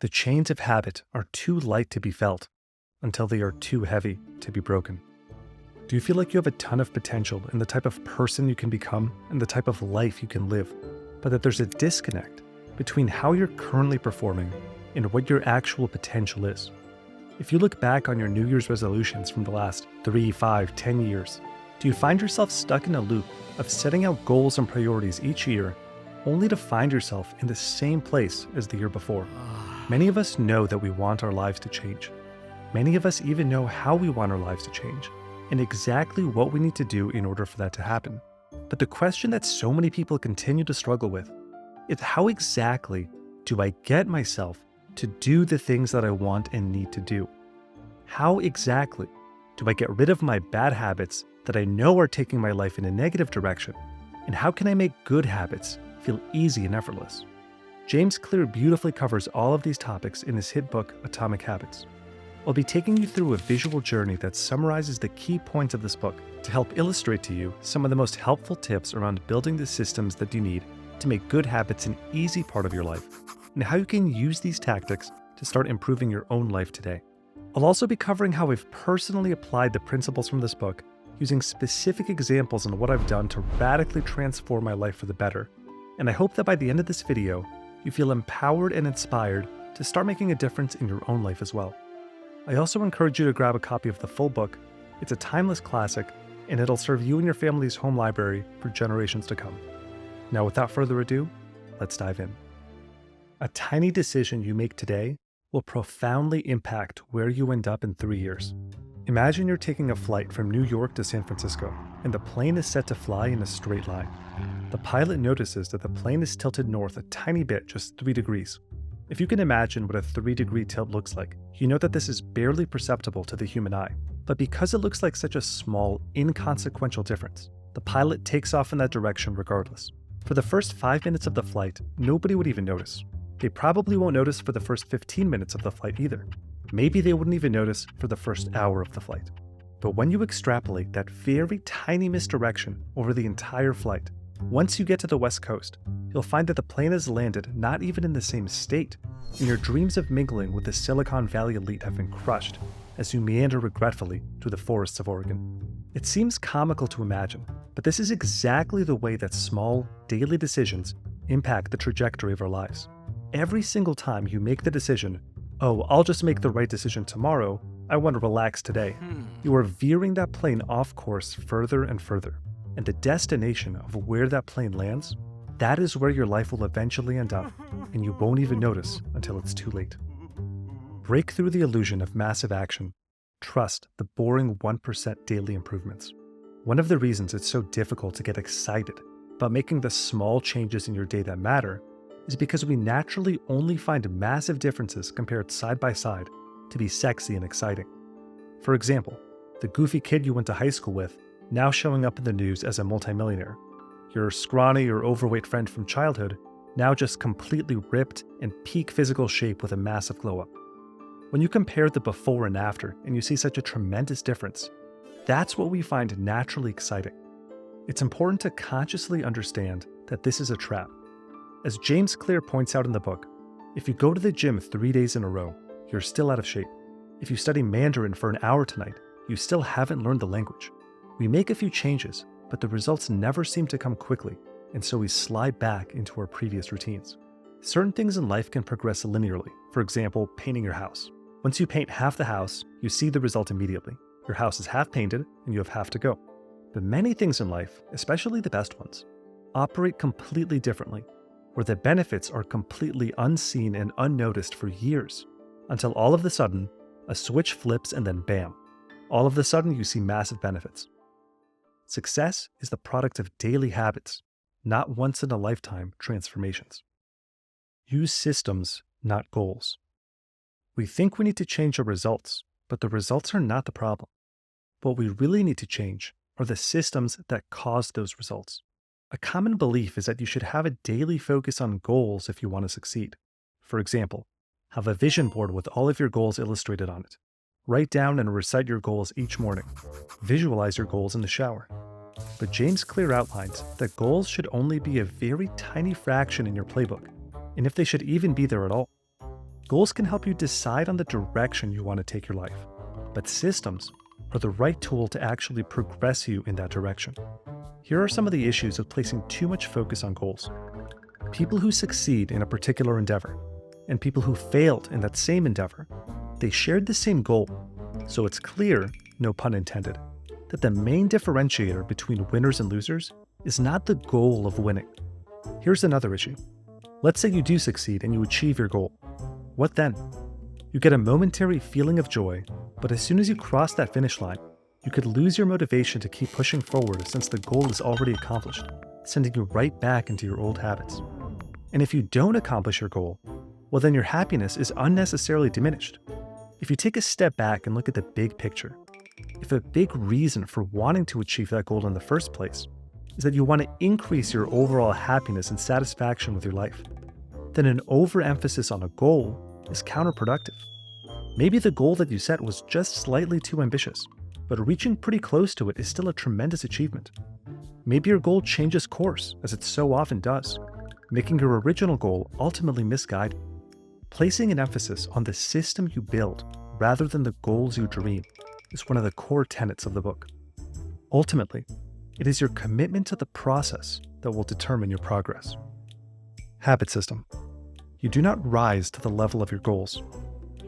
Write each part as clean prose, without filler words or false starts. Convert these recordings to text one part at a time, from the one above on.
The chains of habit are too light to be felt until they are too heavy to be broken. Do you feel like you have a ton of potential in the type of person you can become and the type of life you can live, but that there's a disconnect between how you're currently performing and what your actual potential is? If you look back on your New Year's resolutions from the last 3, 5, 10 years, do you find yourself stuck in a loop of setting out goals and priorities each year only to find yourself in the same place as the year before? Many of us know that we want our lives to change. Many of us even know how we want our lives to change and exactly what we need to do in order for that to happen. But the question that so many people continue to struggle with is, how exactly do I get myself to do the things that I want and need to do? How exactly do I get rid of my bad habits that I know are taking my life in a negative direction? And how can I make good habits feel easy and effortless? James Clear beautifully covers all of these topics in his hit book, Atomic Habits. I'll be taking you through a visual journey that summarizes the key points of this book to help illustrate to you some of the most helpful tips around building the systems that you need to make good habits an easy part of your life, and how you can use these tactics to start improving your own life today. I'll also be covering how I've personally applied the principles from this book, using specific examples on what I've done to radically transform my life for the better. And I hope that by the end of this video, you feel empowered and inspired to start making a difference in your own life as well. I also encourage you to grab a copy of the full book. It's a timeless classic, and it'll serve you and your family's home library for generations to come. Now, without further ado, let's dive in. A tiny decision you make today will profoundly impact where you end up in 3 years. Imagine you're taking a flight from New York to San Francisco, and the plane is set to fly in a straight line. The pilot notices that the plane is tilted north a tiny bit, just 3 degrees. If you can imagine what a 3-degree tilt looks like, you know that this is barely perceptible to the human eye. But because it looks like such a small, inconsequential difference, the pilot takes off in that direction regardless. For the first 5 minutes of the flight, nobody would even notice. They probably won't notice for the first 15 minutes of the flight either. Maybe they wouldn't even notice for the first hour of the flight. But when you extrapolate that very tiny misdirection over the entire flight, once you get to the West Coast, you'll find that the plane has landed not even in the same state, and your dreams of mingling with the Silicon Valley elite have been crushed as you meander regretfully through the forests of Oregon. It seems comical to imagine, but this is exactly the way that small, daily decisions impact the trajectory of our lives. Every single time you make the decision, "Oh, I'll just make the right decision tomorrow, I want to relax today," you are veering that plane off course further and further. And the destination of where that plane lands, that is where your life will eventually end up, and you won't even notice until it's too late. Break through the illusion of massive action. Trust the boring 1% daily improvements. One of the reasons it's so difficult to get excited about making the small changes in your day that matter is because we naturally only find massive differences compared side by side to be sexy and exciting. For example, the goofy kid you went to high school with now showing up in the news as a multimillionaire. Your scrawny or overweight friend from childhood now just completely ripped and peak physical shape with a massive glow up. When you compare the before and after and you see such a tremendous difference, that's what we find naturally exciting. It's important to consciously understand that this is a trap. As James Clear points out in the book, if you go to the gym 3 days in a row, you're still out of shape. If you study Mandarin for an hour tonight, you still haven't learned the language. We make a few changes, but the results never seem to come quickly, and so we slide back into our previous routines. Certain things in life can progress linearly. For example, painting your house. Once you paint half the house, you see the result immediately. Your house is half painted, and you have half to go. But many things in life, especially the best ones, operate completely differently, where the benefits are completely unseen and unnoticed for years, until all of a sudden, a switch flips and then bam, all of a sudden you see massive benefits. Success is the product of daily habits, not once-in-a-lifetime transformations. Use systems, not goals. We think we need to change our results, but the results are not the problem. What we really need to change are the systems that cause those results. A common belief is that you should have a daily focus on goals if you want to succeed. For example, have a vision board with all of your goals illustrated on it. Write down and recite your goals each morning. Visualize your goals in the shower. But James Clear outlines that goals should only be a very tiny fraction in your playbook, and if they should even be there at all. Goals can help you decide on the direction you want to take your life, but systems are the right tool to actually progress you in that direction. Here are some of the issues of placing too much focus on goals. People who succeed in a particular endeavor and people who failed in that same endeavor, they shared the same goal. So it's clear, no pun intended, that the main differentiator between winners and losers is not the goal of winning. Here's another issue. Let's say you do succeed and you achieve your goal. What then? You get a momentary feeling of joy, but as soon as you cross that finish line, you could lose your motivation to keep pushing forward since the goal is already accomplished, sending you right back into your old habits. And if you don't accomplish your goal, well then your happiness is unnecessarily diminished. If you take a step back and look at the big picture, if a big reason for wanting to achieve that goal in the first place is that you want to increase your overall happiness and satisfaction with your life, then an overemphasis on a goal is counterproductive. Maybe the goal that you set was just slightly too ambitious, but reaching pretty close to it is still a tremendous achievement. Maybe your goal changes course, as it so often does, making your original goal ultimately misguided. Placing an emphasis on the system you build rather than the goals you dream is one of the core tenets of the book. Ultimately, it is your commitment to the process that will determine your progress. Habit system. You do not rise to the level of your goals.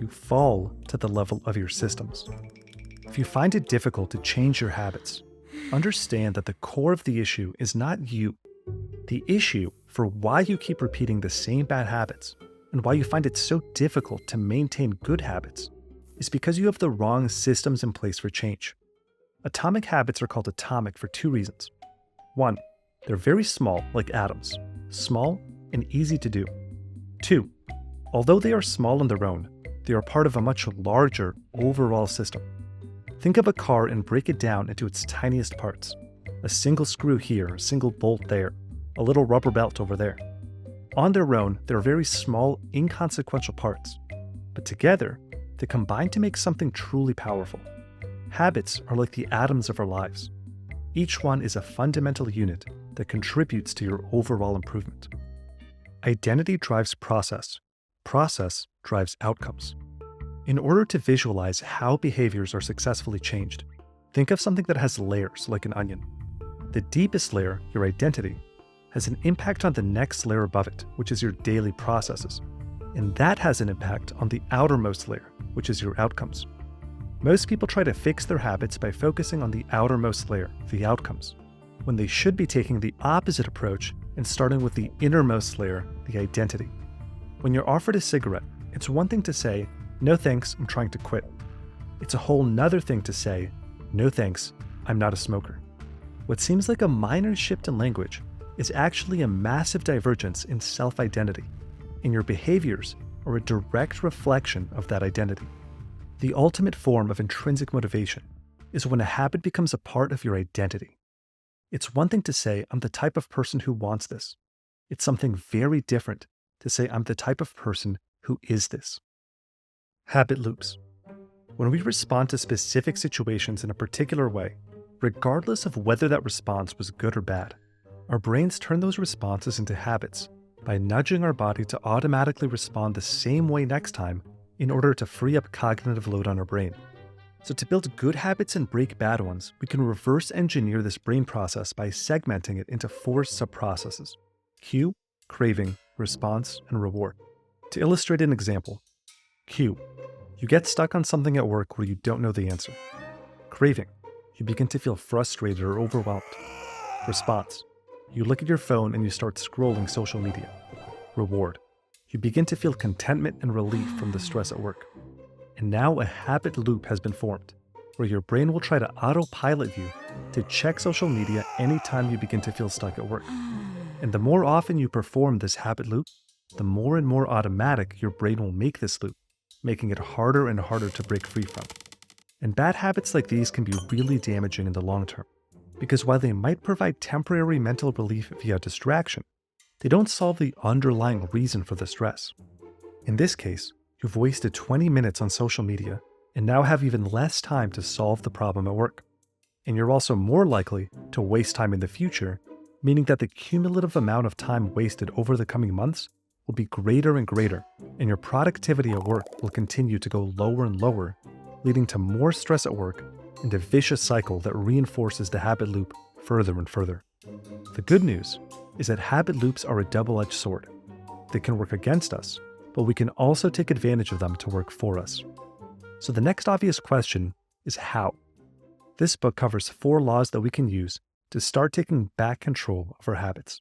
You fall to the level of your systems. If you find it difficult to change your habits, understand that the core of the issue is not you. The issue for why you keep repeating the same bad habits and why you find it so difficult to maintain good habits is because you have the wrong systems in place for change. Atomic habits are called atomic for two reasons. One, they're very small, like atoms, small and easy to do. Two, although they are small on their own, they are part of a much larger overall system. Think of a car and break it down into its tiniest parts. A single screw here, a single bolt there, a little rubber belt over there. On their own, they're very small, inconsequential parts, but together, they combine to make something truly powerful. Habits are like the atoms of our lives. Each one is a fundamental unit that contributes to your overall improvement. Identity drives process. Process drives outcomes. In order to visualize how behaviors are successfully changed, think of something that has layers like an onion. The deepest layer, your identity, has an impact on the next layer above it, which is your daily processes. And that has an impact on the outermost layer, which is your outcomes. Most people try to fix their habits by focusing on the outermost layer, the outcomes, when they should be taking the opposite approach and starting with the innermost layer, the identity. When you're offered a cigarette, it's one thing to say, "No thanks, I'm trying to quit." It's a whole nother thing to say, "No thanks, I'm not a smoker." What seems like a minor shift in language is actually a massive divergence in self-identity, and your behaviors are a direct reflection of that identity. The ultimate form of intrinsic motivation is when a habit becomes a part of your identity. It's one thing to say, "I'm the type of person who wants this." It's something very different to say, "I'm the type of person who is this." Habit loops. When we respond to specific situations in a particular way, regardless of whether that response was good or bad, our brains turn those responses into habits by nudging our body to automatically respond the same way next time in order to free up cognitive load on our brain. So to build good habits and break bad ones, we can reverse engineer this brain process by segmenting it into 4 sub-processes: cue, craving, response, and reward. To illustrate an example, cue. You get stuck on something at work where you don't know the answer. Craving. You begin to feel frustrated or overwhelmed. Response. You look at your phone and you start scrolling social media. Reward. You begin to feel contentment and relief from the stress at work. And now a habit loop has been formed, where your brain will try to autopilot you to check social media anytime you begin to feel stuck at work. And the more often you perform this habit loop, the more and more automatic your brain will make this loop, making it harder and harder to break free from. And bad habits like these can be really damaging in the long term, because while they might provide temporary mental relief via distraction, they don't solve the underlying reason for the stress. In this case, you've wasted 20 minutes on social media and now have even less time to solve the problem at work. And you're also more likely to waste time in the future, meaning that the cumulative amount of time wasted over the coming months will be greater and greater, and your productivity at work will continue to go lower and lower, leading to more stress at work and a vicious cycle that reinforces the habit loop further and further. The good news is that habit loops are a double-edged sword. They can work against us, but we can also take advantage of them to work for us. So the next obvious question is how? This book covers 4 laws that we can use to start taking back control of our habits.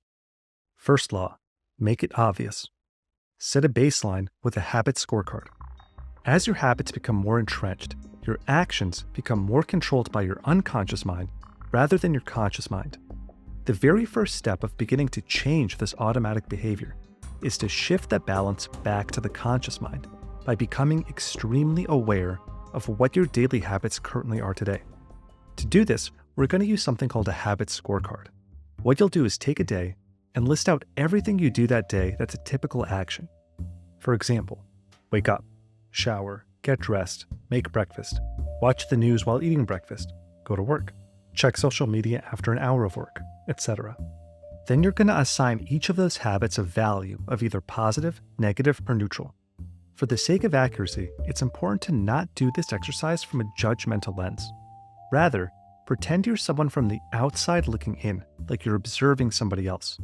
First law, make it obvious. Set a baseline with a habit scorecard. As your habits become more entrenched, your actions become more controlled by your unconscious mind rather than your conscious mind. The very first step of beginning to change this automatic behavior is to shift that balance back to the conscious mind by becoming extremely aware of what your daily habits currently are today. To do this, we're going to use something called a habit scorecard. What you'll do is take a day and list out everything you do that day that's a typical action. For example, wake up, shower, get dressed, make breakfast, watch the news while eating breakfast, go to work, check social media after an hour of work, etc. Then you're going to assign each of those habits a value of either positive, negative, or neutral. For the sake of accuracy, it's important to not do this exercise from a judgmental lens. Rather, pretend you're someone from the outside looking in, like you're observing somebody else.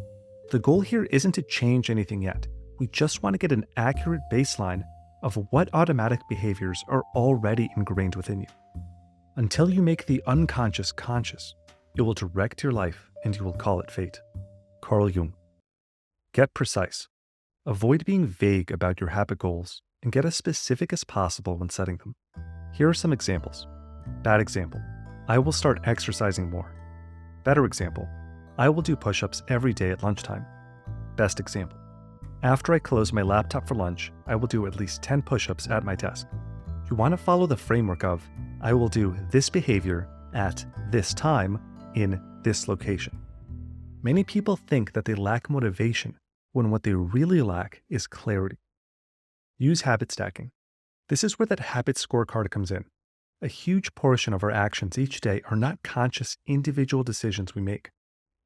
The goal here isn't to change anything yet. We just want to get an accurate baseline of what automatic behaviors are already ingrained within you. Until you make the unconscious conscious, it will direct your life and you will call it fate. Carl Jung. Get precise. Avoid being vague about your habit goals and get as specific as possible when setting them. Here are some examples. Bad example. I will start exercising more. Better example. I will do push-ups every day at lunchtime. Best example. After I close my laptop for lunch, I will do at least 10 push-ups at my desk. You want to follow the framework of, I will do this behavior at this time in this location. Many people think that they lack motivation when what they really lack is clarity. Use habit stacking. This is where that habit scorecard comes in. A huge portion of our actions each day are not conscious individual decisions we make.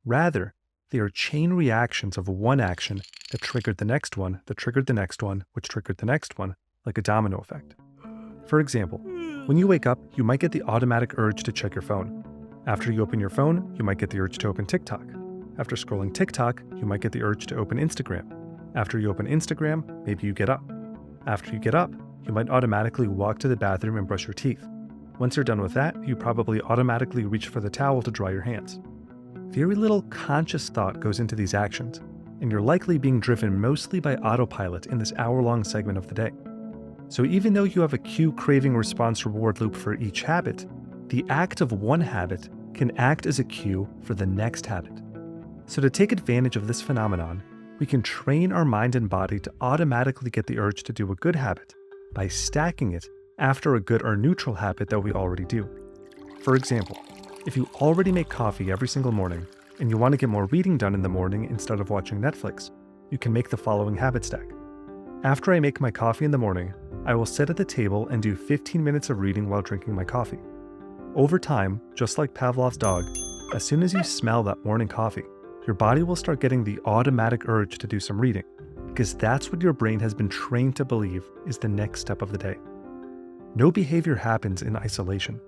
Rather, they are chain reactions of one action that triggered the next one, that triggered the next one, which triggered the next one, like a domino effect. For example, when you wake up, you might get the automatic urge to check your phone. After you open your phone, you might get the urge to open TikTok. After scrolling TikTok, you might get the urge to open Instagram. After you open Instagram, maybe you get up. After you get up, you might automatically walk to the bathroom and brush your teeth. Once you're done with that, you probably automatically reach for the towel to dry your hands. Very little conscious thought goes into these actions, and you're likely being driven mostly by autopilot in this hour-long segment of the day. So even though you have a cue craving response reward loop for each habit, the act of one habit can act as a cue for the next habit. So to take advantage of this phenomenon, we can train our mind and body to automatically get the urge to do a good habit by stacking it after a good or neutral habit that we already do. For example, if you already make coffee every single morning and you want to get more reading done in the morning instead of watching Netflix, you can make the following habit stack. After I make my coffee in the morning, I will sit at the table and do 15 minutes of reading while drinking my coffee. Over time, just like Pavlov's dog, as soon as you smell that morning coffee, your body will start getting the automatic urge to do some reading, because that's what your brain has been trained to believe is the next step of the day. No behavior happens in isolation.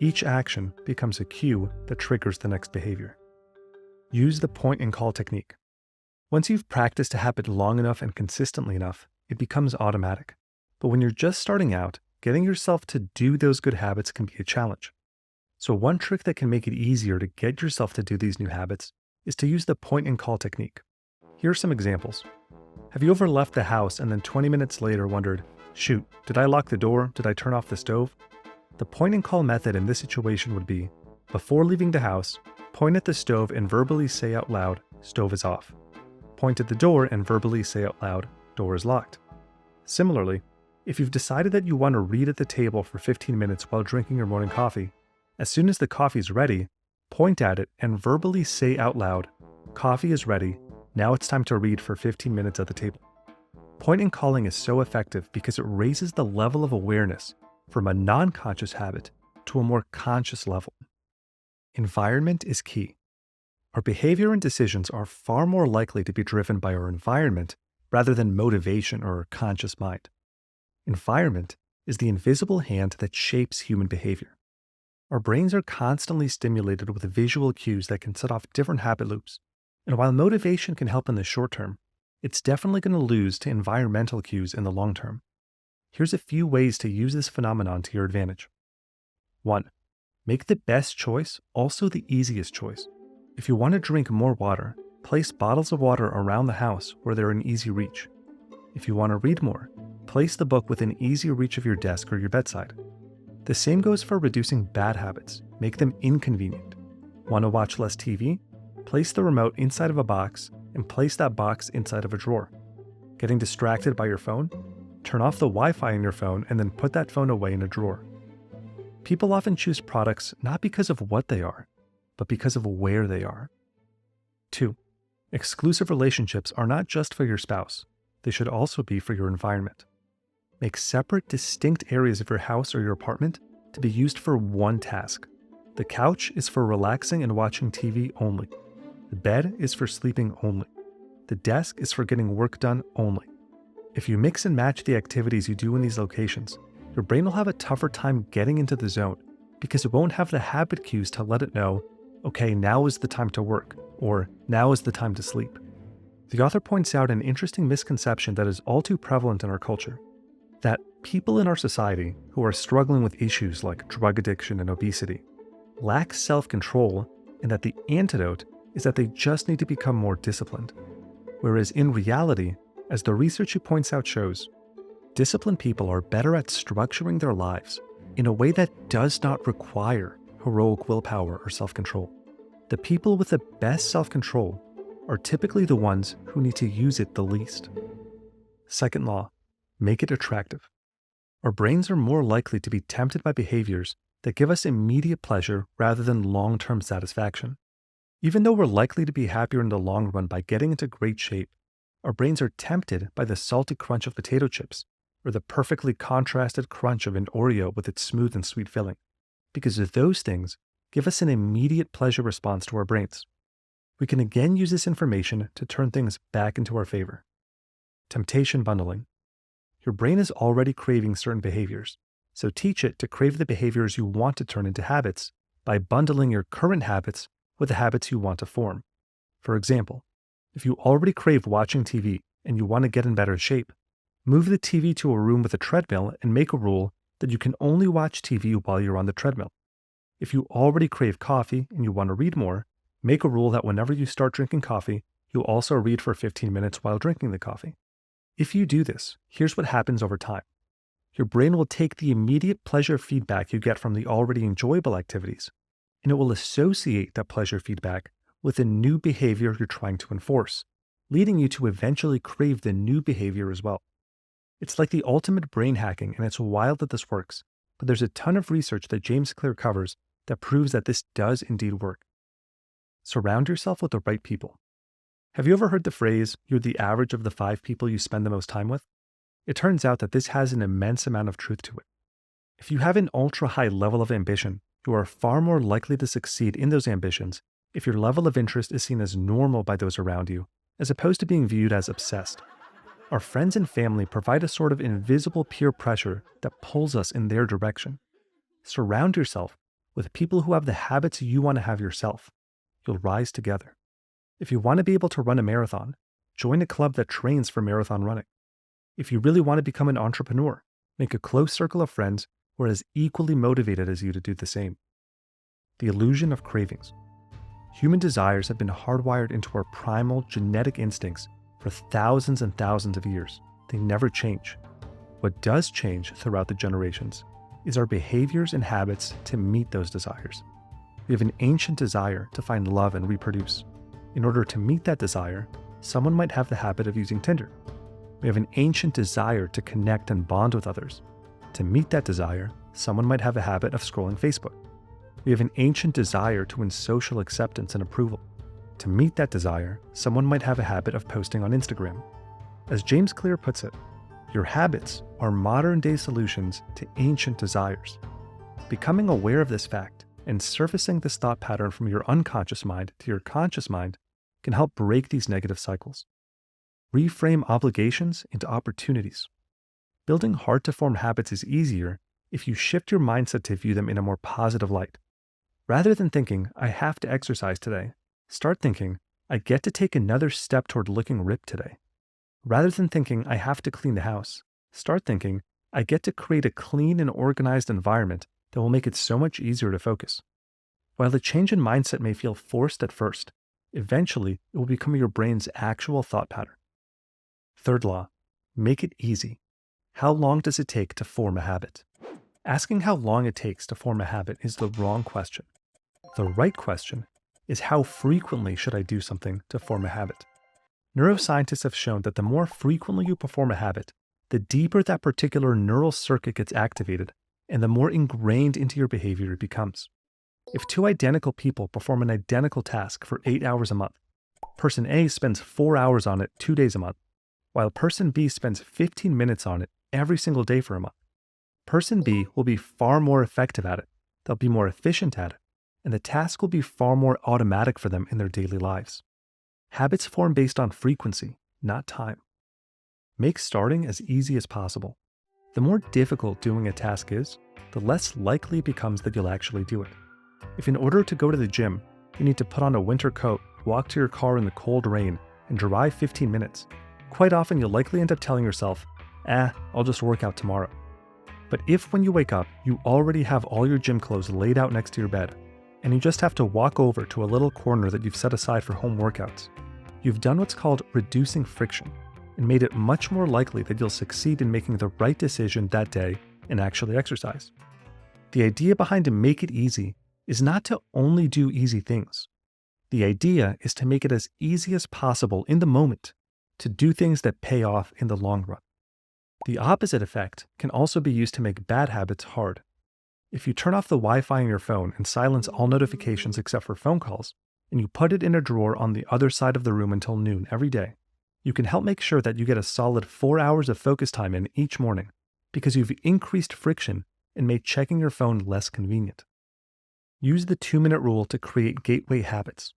Each action becomes a cue that triggers the next behavior. Use the point and call technique. Once you've practiced a habit long enough and consistently enough, it becomes automatic. But when you're just starting out, getting yourself to do those good habits can be a challenge. So one trick that can make it easier to get yourself to do these new habits is to use the point and call technique. Here are some examples. Have you ever left the house and then 20 minutes later wondered, shoot, did I lock the door? Did I turn off the stove? The point and call method in this situation would be, before leaving the house, point at the stove and verbally say out loud, stove is off. Point at the door and verbally say out loud, door is locked. Similarly, if you've decided that you want to read at the table for 15 minutes while drinking your morning coffee, as soon as the coffee's ready, point at it and verbally say out loud, coffee is ready, now it's time to read for 15 minutes at the table. Point and calling is so effective because it raises the level of awareness from a non-conscious habit to a more conscious level. Environment is key. Our behavior and decisions are far more likely to be driven by our environment rather than motivation or conscious mind. Environment is the invisible hand that shapes human behavior. Our brains are constantly stimulated with visual cues that can set off different habit loops. And while motivation can help in the short term, it's definitely going to lose to environmental cues in the long term. Here's a few ways to use this phenomenon to your advantage. 1. Make the best choice also the easiest choice. If you want to drink more water, place bottles of water around the house where they're in easy reach. If you want to read more, place the book within easy reach of your desk or your bedside. The same goes for reducing bad habits. Make them inconvenient. Want to watch less TV? Place the remote inside of a box and place that box inside of a drawer. Getting distracted by your phone? Turn off the Wi-Fi in your phone and then put that phone away in a drawer. People often choose products not because of what they are, but because of where they are. 2. Exclusive relationships are not just for your spouse. They should also be for your environment. Make separate, distinct areas of your house or your apartment to be used for one task. The couch is for relaxing and watching TV only. The bed is for sleeping only. The desk is for getting work done only. If you mix and match the activities you do in these locations, your brain will have a tougher time getting into the zone because it won't have the habit cues to let it know, okay, now is the time to work, or now is the time to sleep. The author points out an interesting misconception that is all too prevalent in our culture, that people in our society who are struggling with issues like drug addiction and obesity lack self-control, and that the antidote is that they just need to become more disciplined. Whereas in reality, as the research he points out shows, disciplined people are better at structuring their lives in a way that does not require heroic willpower or self-control. The people with the best self-control are typically the ones who need to use it the least. Second law, make it attractive. Our brains are more likely to be tempted by behaviors that give us immediate pleasure rather than long-term satisfaction. Even though we're likely to be happier in the long run by getting into great shape, our brains are tempted by the salty crunch of potato chips or the perfectly contrasted crunch of an Oreo with its smooth and sweet filling, because those things give us an immediate pleasure response to our brains. We can again use this information to turn things back into our favor. Temptation bundling. Your brain is already craving certain behaviors, so teach it to crave the behaviors you want to turn into habits by bundling your current habits with the habits you want to form. For example, if you already crave watching TV and you want to get in better shape, move the TV to a room with a treadmill and make a rule that you can only watch TV while you're on the treadmill. If you already crave coffee and you want to read more, make a rule that whenever you start drinking coffee, you'll also read for 15 minutes while drinking the coffee. If you do this, here's what happens over time. Your brain will take the immediate pleasure feedback you get from the already enjoyable activities, and it will associate that pleasure feedback with a new behavior you're trying to enforce, leading you to eventually crave the new behavior as well. It's like the ultimate brain hacking, and it's wild that this works, but there's a ton of research that James Clear covers that proves that this does indeed work. Surround yourself with the right people. Have you ever heard the phrase, you're the average of the 5 people you spend the most time with? It turns out that this has an immense amount of truth to it. If you have an ultra-high level of ambition, you are far more likely to succeed in those ambitions if your level of interest is seen as normal by those around you, as opposed to being viewed as obsessed. Our friends and family provide a sort of invisible peer pressure that pulls us in their direction. Surround yourself with people who have the habits you want to have yourself. You'll rise together. If you want to be able to run a marathon, join a club that trains for marathon running. If you really want to become an entrepreneur, make a close circle of friends who are as equally motivated as you to do the same. The illusion of cravings. Human desires have been hardwired into our primal genetic instincts for thousands and thousands of years. They never change. What does change throughout the generations is our behaviors and habits to meet those desires. We have an ancient desire to find love and reproduce. In order to meet that desire, someone might have the habit of using Tinder. We have an ancient desire to connect and bond with others. To meet that desire, someone might have a habit of scrolling Facebook. We have an ancient desire to win social acceptance and approval. To meet that desire, someone might have a habit of posting on Instagram. As James Clear puts it, your habits are modern-day solutions to ancient desires. Becoming aware of this fact and surfacing this thought pattern from your unconscious mind to your conscious mind can help break these negative cycles. Reframe obligations into opportunities. Building hard-to-form habits is easier if you shift your mindset to view them in a more positive light. Rather than thinking, I have to exercise today, start thinking, I get to take another step toward looking ripped today. Rather than thinking, I have to clean the house, start thinking, I get to create a clean and organized environment that will make it so much easier to focus. While the change in mindset may feel forced at first, eventually it will become your brain's actual thought pattern. Third law, make it easy. How long does it take to form a habit? Asking how long it takes to form a habit is the wrong question. The right question is how frequently should I do something to form a habit? Neuroscientists have shown that the more frequently you perform a habit, the deeper that particular neural circuit gets activated and the more ingrained into your behavior it becomes. If two identical people perform an identical task for 8 hours a month, person A spends 4 hours on it 2 days a month, while person B spends 15 minutes on it every single day for a month. Person B will be far more effective at it, they'll be more efficient at it, and the task will be far more automatic for them in their daily lives. Habits form based on frequency, not time. Make starting as easy as possible. The more difficult doing a task is, the less likely it becomes that you'll actually do it. If in order to go to the gym, you need to put on a winter coat, walk to your car in the cold rain, and drive 15 minutes, quite often you'll likely end up telling yourself, I'll just work out tomorrow. But if when you wake up, you already have all your gym clothes laid out next to your bed, and you just have to walk over to a little corner that you've set aside for home workouts, you've done what's called reducing friction, and made it much more likely that you'll succeed in making the right decision that day and actually exercise. The idea behind to make it easy is not to only do easy things. The idea is to make it as easy as possible in the moment to do things that pay off in the long run. The opposite effect can also be used to make bad habits hard. If you turn off the Wi-Fi on your phone and silence all notifications except for phone calls, and you put it in a drawer on the other side of the room until noon every day, you can help make sure that you get a solid 4 hours of focus time in each morning because you've increased friction and made checking your phone less convenient. Use the 2-minute rule to create gateway habits.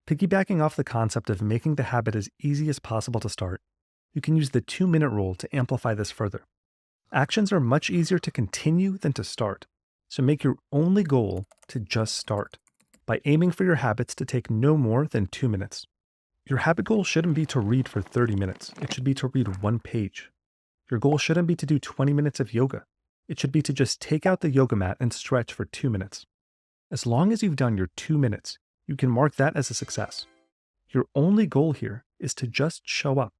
Piggybacking off the concept of making the habit as easy as possible to start, you can use the 2-minute rule to amplify this further. Actions are much easier to continue than to start, so make your only goal to just start by aiming for your habits to take no more than 2 minutes. Your habit goal shouldn't be to read for 30 minutes. It should be to read 1 page. Your goal shouldn't be to do 20 minutes of yoga. It should be to just take out the yoga mat and stretch for 2 minutes. As long as you've done your 2 minutes, you can mark that as a success. Your only goal here is to just show up.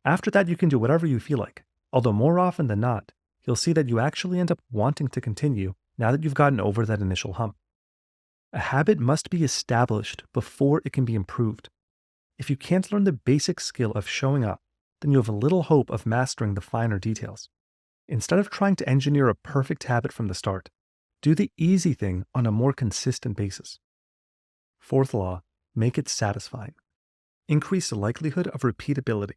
After that, you can do whatever you feel like, although more often than not, you'll see that you actually end up wanting to continue now that you've gotten over that initial hump. A habit must be established before it can be improved. If you can't learn the basic skill of showing up, then you have little hope of mastering the finer details. Instead of trying to engineer a perfect habit from the start, do the easy thing on a more consistent basis. Fourth law, make it satisfying. Increase the likelihood of repeatability.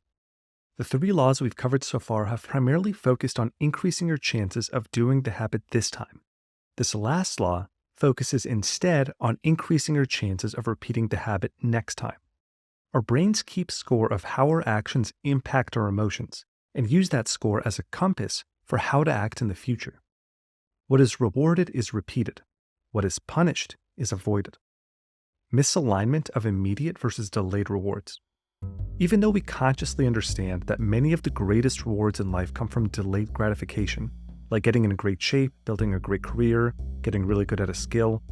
The 3 laws we've covered so far have primarily focused on increasing your chances of doing the habit this time. This last law focuses instead on increasing your chances of repeating the habit next time. Our brains keep score of how our actions impact our emotions and use that score as a compass for how to act in the future. What is rewarded is repeated. What is punished is avoided. Misalignment of immediate versus delayed rewards. Even though we consciously understand that many of the greatest rewards in life come from delayed gratification, like getting in great shape, building a great career, getting really good at a skill,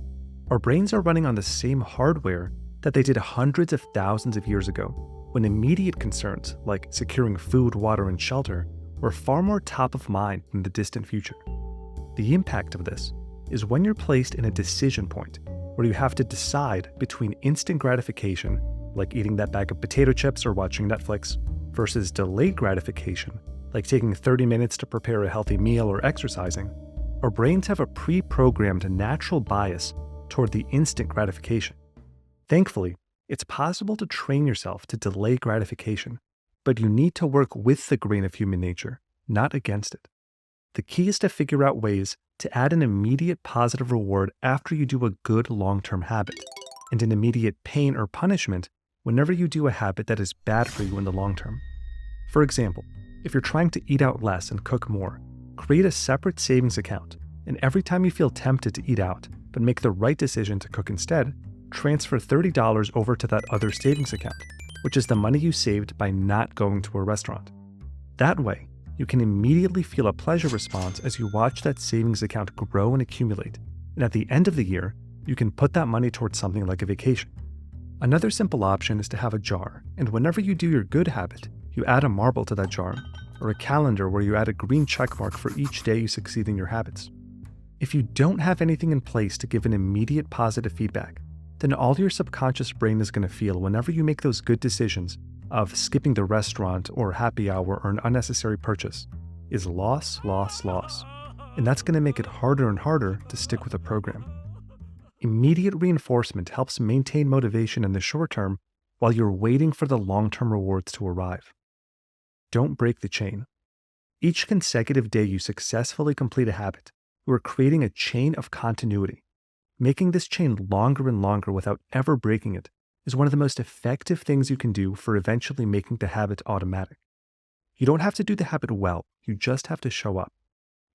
our brains are running on the same hardware that they did hundreds of thousands of years ago, when immediate concerns like securing food, water, and shelter were far more top of mind in the distant future. The impact of this is when you're placed in a decision point where you have to decide between instant gratification, like eating that bag of potato chips or watching Netflix, versus delayed gratification, like taking 30 minutes to prepare a healthy meal or exercising. Our brains have a pre-programmed natural bias toward the instant gratification. Thankfully, it's possible to train yourself to delay gratification, but you need to work with the grain of human nature, not against it. The key is to figure out ways to add an immediate positive reward after you do a good long-term habit, and an immediate pain or punishment whenever you do a habit that is bad for you in the long term. For example, if you're trying to eat out less and cook more, create a separate savings account, and every time you feel tempted to eat out, but make the right decision to cook instead, transfer $30 over to that other savings account, which is the money you saved by not going to a restaurant. That way, you can immediately feel a pleasure response as you watch that savings account grow and accumulate, and at the end of the year, you can put that money towards something like a vacation. Another simple option is to have a jar, and whenever you do your good habit, you add a marble to that jar, or a calendar where you add a green check mark for each day you succeed in your habits. If you don't have anything in place to give an immediate positive feedback, then all your subconscious brain is going to feel whenever you make those good decisions of skipping the restaurant or happy hour or an unnecessary purchase is loss, loss, loss. And that's going to make it harder and harder to stick with a program. Immediate reinforcement helps maintain motivation in the short term while you're waiting for the long-term rewards to arrive. Don't break the chain. Each consecutive day you successfully complete a habit, you are creating a chain of continuity. Making this chain longer and longer without ever breaking it is one of the most effective things you can do for eventually making the habit automatic. You don't have to do the habit well, you just have to show up.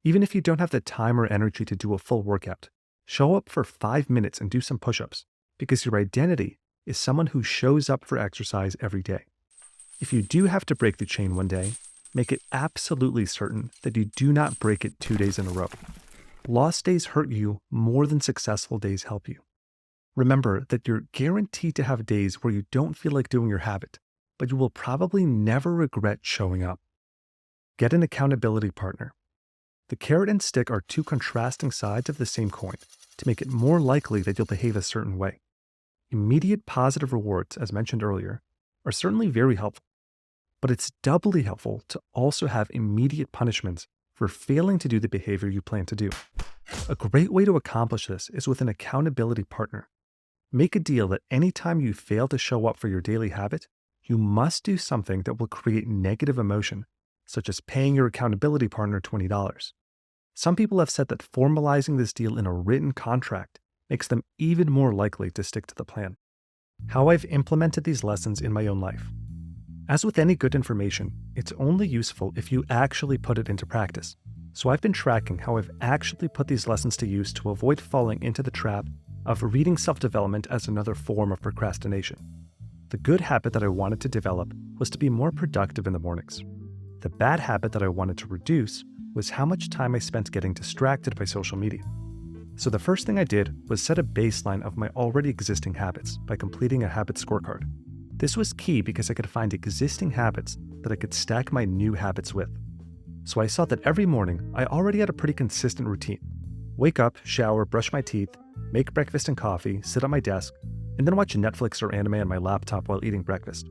Even if you don't have the time or energy to do a full workout, show up for 5 minutes and do some push-ups, because your identity is someone who shows up for exercise every day. If you do have to break the chain one day, make it absolutely certain that you do not break it 2 days in a row. Lost days hurt you more than successful days help you. Remember that you're guaranteed to have days where you don't feel like doing your habit, but you will probably never regret showing up. Get an accountability partner. The carrot and stick are two contrasting sides of the same coin to make it more likely that you'll behave a certain way. Immediate positive rewards, as mentioned earlier, are certainly very helpful, but it's doubly helpful to also have immediate punishments for failing to do the behavior you plan to do. A great way to accomplish this is with an accountability partner. Make a deal that anytime you fail to show up for your daily habit, you must do something that will create negative emotion, such as paying your accountability partner $20. Some people have said that formalizing this deal in a written contract makes them even more likely to stick to the plan. How I've implemented these lessons in my own life. As with any good information, it's only useful if you actually put it into practice. So I've been tracking how I've actually put these lessons to use to avoid falling into the trap of reading self-development as another form of procrastination. The good habit that I wanted to develop was to be more productive in the mornings. The bad habit that I wanted to reduce was how much time I spent getting distracted by social media. So the first thing I did was set a baseline of my already existing habits by completing a habit scorecard. This was key because I could find existing habits that I could stack my new habits with. So I saw that every morning I already had a pretty consistent routine. Wake up, shower, brush my teeth, make breakfast and coffee, sit at my desk, and then watch Netflix or anime on my laptop while eating breakfast.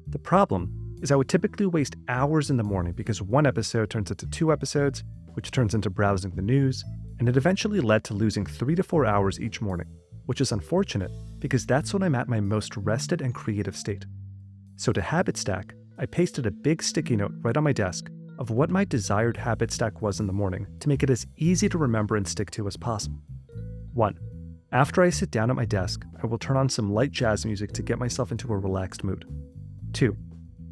The problem is I would typically waste hours in the morning because one episode turns into 2 episodes, which turns into browsing the news, and it eventually led to losing 3 to 4 hours each morning, which is unfortunate because that's when I'm at my most rested and creative state. So to habit stack, I pasted a big sticky note right on my desk of what my desired habit stack was in the morning to make it as easy to remember and stick to as possible. 1. After I sit down at my desk, I will turn on some light jazz music to get myself into a relaxed mood. 2.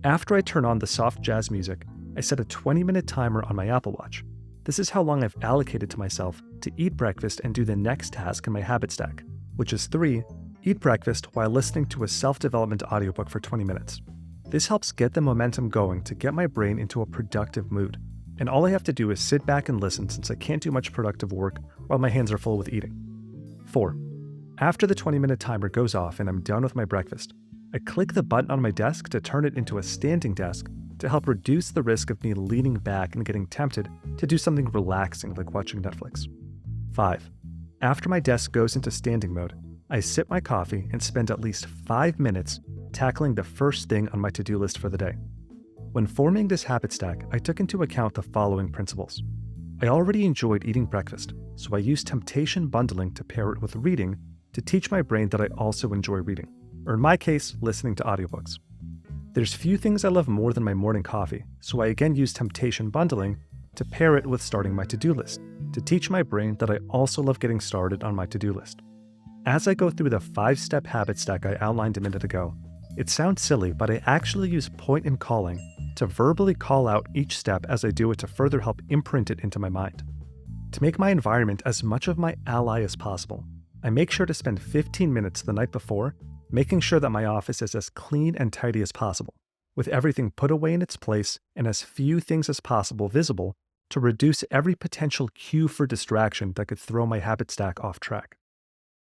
After I turn on the soft jazz music, I set a 20-minute timer on my Apple Watch. This is how long I've allocated to myself to eat breakfast and do the next task in my habit stack, which is 3. Eat breakfast while listening to a self-development audiobook for 20 minutes. This helps get the momentum going to get my brain into a productive mood, and all I have to do is sit back and listen since I can't do much productive work while my hands are full with eating. 4. After the 20-minute timer goes off and I'm done with my breakfast, I click the button on my desk to turn it into a standing desk to help reduce the risk of me leaning back and getting tempted to do something relaxing like watching Netflix. 5. After my desk goes into standing mode, I sip my coffee and spend at least 5 minutes tackling the first thing on my to-do list for the day. When forming this habit stack, I took into account the following principles. I already enjoyed eating breakfast, so I used temptation bundling to pair it with reading to teach my brain that I also enjoy reading, or in my case, listening to audiobooks. There's few things I love more than my morning coffee, so I again use temptation bundling to pair it with starting my to-do list, to teach my brain that I also love getting started on my to-do list. As I go through the 5-step habit stack I outlined a minute ago, It sounds silly, but I actually use point and calling to verbally call out each step as I do it to further help imprint it into my mind. To make my environment as much of my ally as possible, I make sure to spend 15 minutes the night before making sure that my office is as clean and tidy as possible, with everything put away in its place and as few things as possible visible to reduce every potential cue for distraction that could throw my habit stack off track.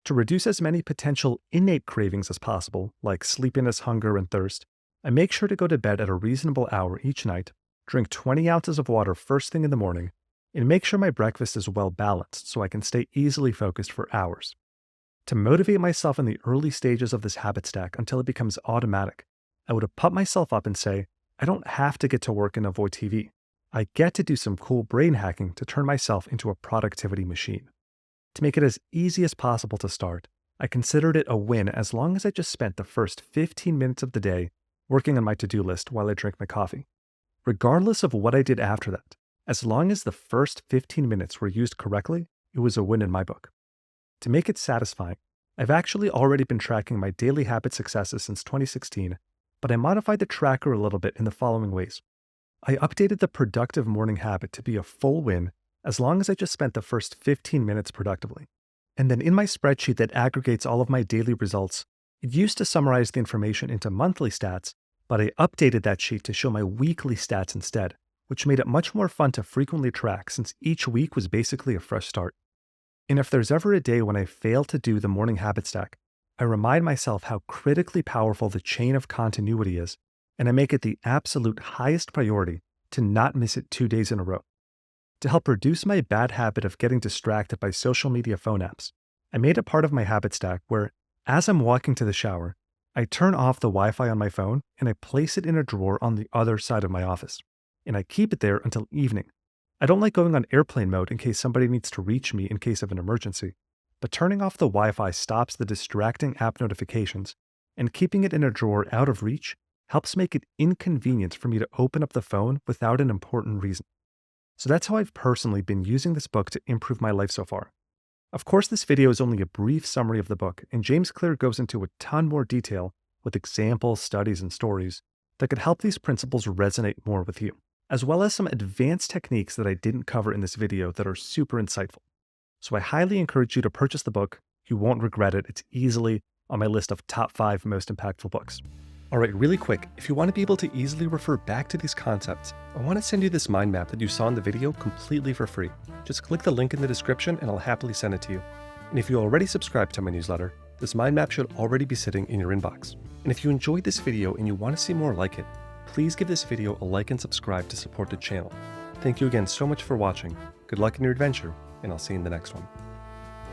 To reduce as many potential innate cravings as possible, like sleepiness, hunger, and thirst, I make sure to go to bed at a reasonable hour each night, drink 20 ounces of water first thing in the morning, and make sure my breakfast is well balanced so I can stay easily focused for hours. To motivate myself in the early stages of this habit stack until it becomes automatic, I would have put myself up and say, I don't have to get to work and avoid TV. I get to do some cool brain hacking to turn myself into a productivity machine. To make it as easy as possible to start, I considered it a win as long as I just spent the first 15 minutes of the day working on my to-do list while I drank my coffee. Regardless of what I did after that, as long as the first 15 minutes were used correctly, it was a win in my book. To make it satisfying, I've actually already been tracking my daily habit successes since 2016, but I modified the tracker a little bit in the following ways. I updated the productive morning habit to be a full win as long as I just spent the first 15 minutes productively. And then in my spreadsheet that aggregates all of my daily results, it used to summarize the information into monthly stats, but I updated that sheet to show my weekly stats instead, which made it much more fun to frequently track since each week was basically a fresh start. And if there's ever a day when I fail to do the morning habit stack, I remind myself how critically powerful the chain of continuity is, and I make it the absolute highest priority to not miss it 2 days in a row. To help reduce my bad habit of getting distracted by social media phone apps, I made it part of my habit stack where, as I'm walking to the shower, I turn off the Wi-Fi on my phone and I place it in a drawer on the other side of my office, and I keep it there until evening. I don't like going on airplane mode in case somebody needs to reach me in case of an emergency, but turning off the Wi-Fi stops the distracting app notifications, and keeping it in a drawer out of reach helps make it inconvenient for me to open up the phone without an important reason. So that's how I've personally been using this book to improve my life so far. Of course, this video is only a brief summary of the book, and James Clear goes into a ton more detail with examples, studies, and stories that could help these principles resonate more with you, as well as some advanced techniques that I didn't cover in this video that are super insightful. So I highly encourage you to purchase the book. You won't regret it. It's easily on my list of top 5 most impactful books. All right, really quick, if you want to be able to easily refer back to these concepts, I want to send you this mind map that you saw in the video completely for free. Just click the link in the description and I'll happily send it to you. And if you already subscribed to my newsletter, this mind map should already be sitting in your inbox. And if you enjoyed this video and you want to see more like it, please give this video a like and subscribe to support the channel. Thank you again so much for watching. Good luck in your adventure, and I'll see you in the next one.